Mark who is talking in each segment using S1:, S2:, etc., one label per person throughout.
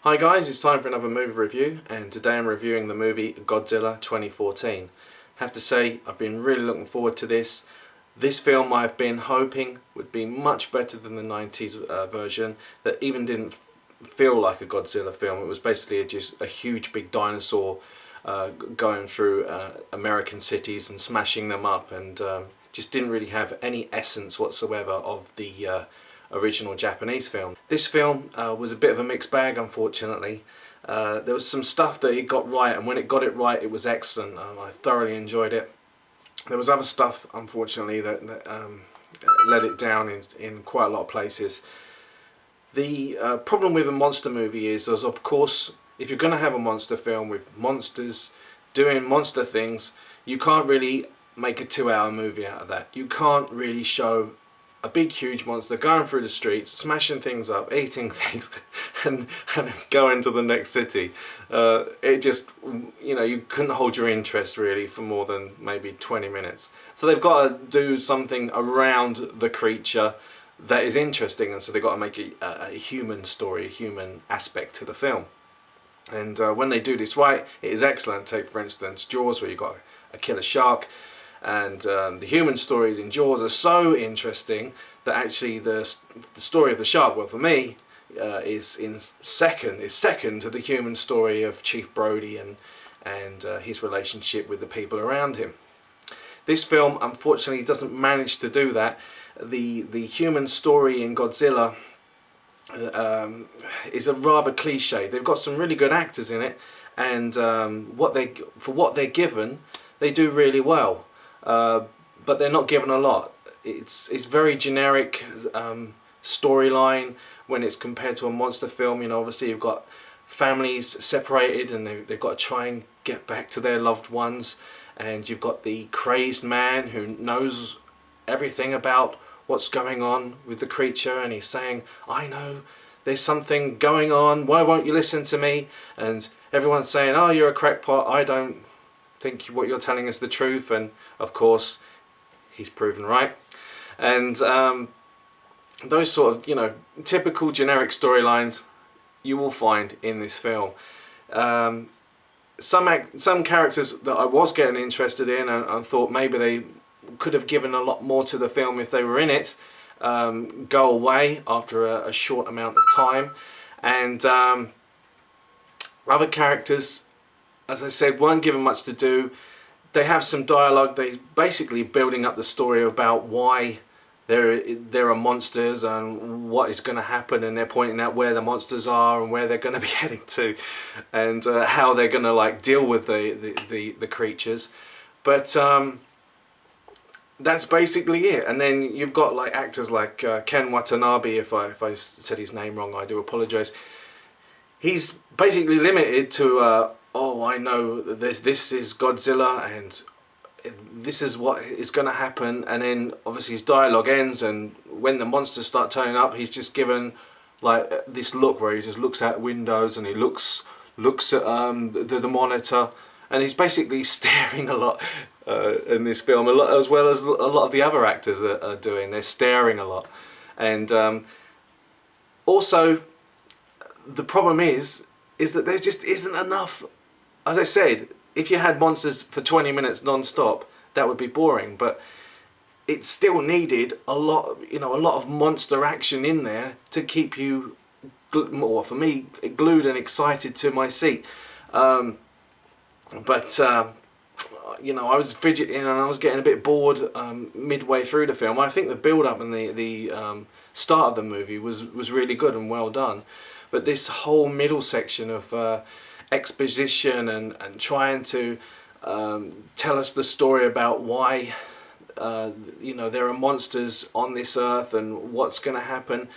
S1: Hi guys, it's time for another movie review, and today I'm reviewing the movie Godzilla 2014. Have to say, I've been really looking forward to this. This film I've been hoping would be much better than the 90s version that even didn't feel like a Godzilla film. It was basically just a huge big dinosaur going through American cities and smashing them up, and just didn't really have any essence whatsoever of the original Japanese film. This film was a bit of a mixed bag, unfortunately. There was some stuff that it got right, and when it got it right it was excellent. I thoroughly enjoyed it. There was other stuff, unfortunately, that let it down in quite a lot of places. The problem with a monster movie is, of course, if you're going to have a monster film with monsters doing monster things, you can't really make a 2-hour movie out of that. You can't really show a big huge monster going through the streets, smashing things up, eating things, and going to the next city. It just, you couldn't hold your interest really for more than maybe 20 minutes. So they've got to do something around the creature that is interesting, and so they've got to make it a human story, a human aspect to the film. And when they do this right, it is excellent. Take for instance Jaws, where you've got a killer shark. And the human stories in Jaws are so interesting that actually the story of the shark, well for me, is second to the human story of Chief Brody and his relationship with the people around him. This film unfortunately doesn't manage to do that. The human story in Godzilla is a rather cliche. They've got some really good actors in it, and for what they're given, they do really well. But they're not given a lot. It's very generic storyline when it's compared to a monster film. Obviously you've got families separated, and they've got to try and get back to their loved ones, and you've got the crazed man who knows everything about what's going on with the creature, and he's saying, I know there's something going on, why won't you listen to me? And everyone's saying, oh, you're a crackpot, I don't think what you're telling is the truth. And of course he's proven right. And those sort of typical generic storylines you will find in this film. Some characters that I was getting interested in and thought maybe they could have given a lot more to the film if they were in it, go away after a short amount of time. And other characters, as I said, weren't given much to do. They have some dialogue. They're basically building up the story about why there are monsters and what is going to happen, and they're pointing out where the monsters are and where they're going to be heading to, and how they're going to deal with the creatures. But that's basically it. And then you've got actors like Ken Watanabe. If I said his name wrong, I do apologise. He's basically limited to oh, I know this is Godzilla and this is what is going to happen, and then obviously his dialogue ends, and when the monsters start turning up, he's just given this look where he just looks out windows and he looks at the monitor, and he's basically staring a lot in this film, as well as a lot of the other actors are doing. They're staring a lot. And also the problem is that there just isn't enough. As I said, if you had monsters for 20 minutes non-stop, that would be boring, but it still needed a lot of monster action in there to keep you, or for me, glued and excited to my seat. I was fidgeting and I was getting a bit bored midway through the film. I think the build-up and the start of the movie was really good and well done, but this whole middle section of exposition and trying to tell us the story about why there are monsters on this earth and what's going to happen.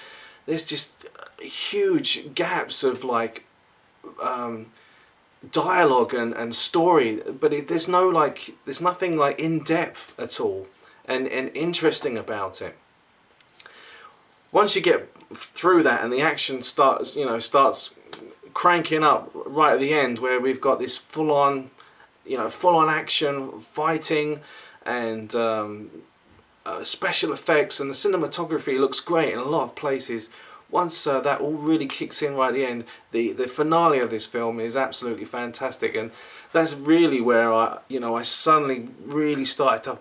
S1: There's just huge gaps of dialogue and story, but there's nothing in depth at all and interesting about it. Once you get through that and the action starts cranking up right at the end, where we've got this full-on action, fighting, and special effects, and the cinematography looks great in a lot of places. once that all really kicks in right at the end, the finale of this film is absolutely fantastic, and that's really where I suddenly really started to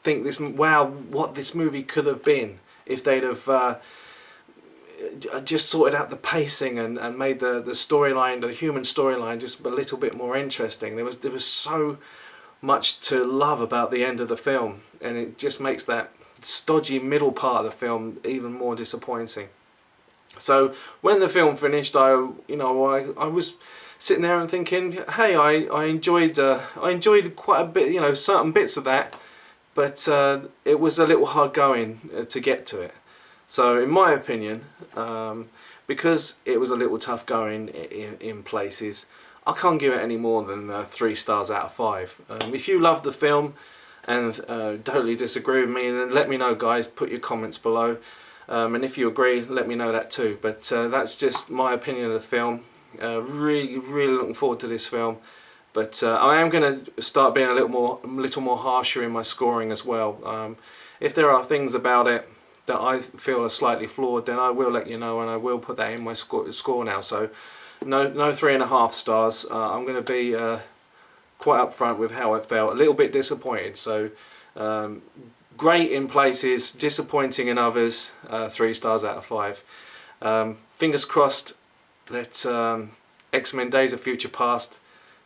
S1: think wow, what this movie could have been if they'd have just sorted out the pacing and made the storyline, the human storyline, just a little bit more interesting. There was so much to love about the end of the film, and it just makes that stodgy middle part of the film even more disappointing. So when the film finished, I was sitting there and thinking, hey, I enjoyed quite a bit, certain bits of that, but it was a little hard going to get to it. So in my opinion, because it was a little tough going in places, I can't give it any more than 3 stars out of 5. If you love the film and totally disagree with me, then let me know, guys. Put your comments below, and if you agree, let me know that too. But that's just my opinion of the film. Really looking forward to this film, but I am going to start being a little more harsher in my scoring as well. If there are things about it that I feel are slightly flawed, then I will let you know, and I will put that in my score now. So no 3.5 stars. I'm going to be quite upfront with how it felt. A little bit disappointed. So great in places, disappointing in others. 3 stars out of 5. Fingers crossed that X-Men Days of Future Past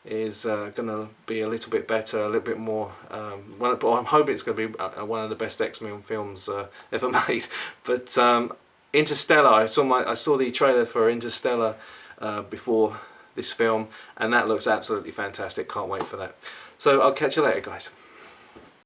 S1: is going to be a little bit better, a little bit more. I'm hoping it's going to be one of the best X-Men films ever made. But Interstellar, I saw the trailer for Interstellar before this film, and that looks absolutely fantastic. Can't wait for that. So I'll catch you later, guys.